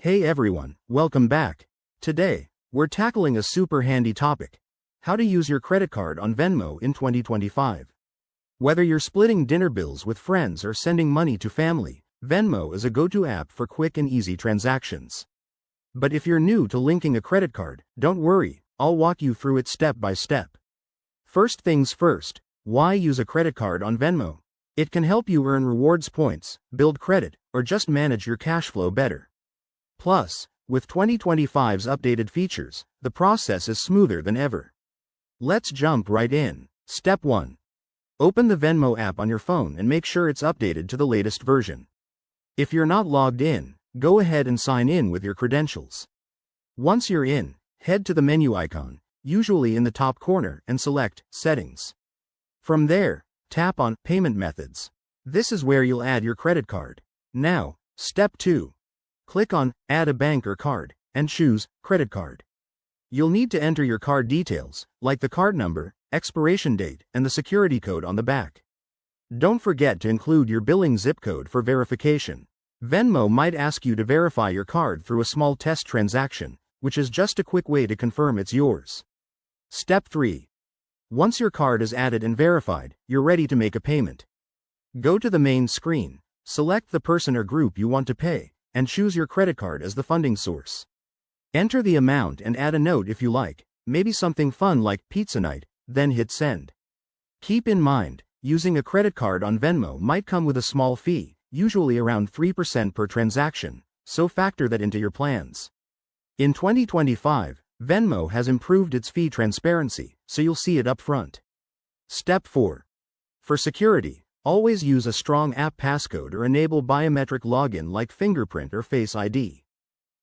Hey everyone, welcome back. Today, we're tackling a super handy topic: how to use your credit card on Venmo in 2025. Whether you're splitting dinner bills with friends or sending money to family, Venmo is a go-to app for quick and easy transactions. But if you're new to linking a credit card, don't worry, I'll walk you through it step by step. First things first, why use a credit card on Venmo? It can help you earn rewards points, build credit, or just manage your cash flow better. Plus, with 2025's updated features, the process is smoother than ever. Let's jump right in. Step 1. Open the Venmo app on your phone and make sure it's updated to the latest version. If you're not logged in, go ahead and sign in with your credentials. Once you're in, head to the menu icon, usually in the top corner, and select Settings. From there, tap on Payment Methods. This is where you'll add your credit card. Now, Step 2. Click on Add a bank or card, and choose Credit Card. You'll need to enter your card details, like the card number, expiration date, and the security code on the back. Don't forget to include your billing zip code for verification. Venmo might ask you to verify your card through a small test transaction, which is just a quick way to confirm it's yours. Step 3. Once your card is added and verified, you're ready to make a payment. Go to the main screen, select the person or group you want to pay, and choose your credit card as the funding source. Enter the amount and add a note if you like, maybe something fun like pizza night, then hit send. Keep in mind, using a credit card on Venmo might come with a small fee, usually around 3% per transaction, so factor that into your plans. In 2025, Venmo has improved its fee transparency, so you'll see it up front. Step 4. For security, always use a strong app passcode or enable biometric login like fingerprint or Face ID.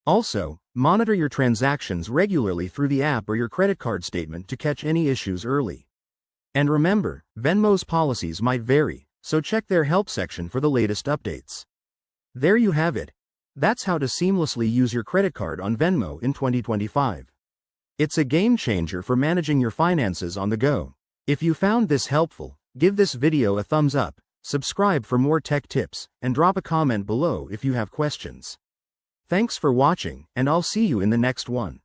Also, monitor your transactions regularly through the app or your credit card statement to catch any issues early. And remember, Venmo's policies might vary, so check their help section for the latest updates. There you have it. That's how to seamlessly use your credit card on Venmo in 2025. It's a game changer for managing your finances on the go. If you found this helpful, give this video a thumbs up, subscribe for more tech tips, and drop a comment below if you have questions. Thanks for watching, and I'll see you in the next one.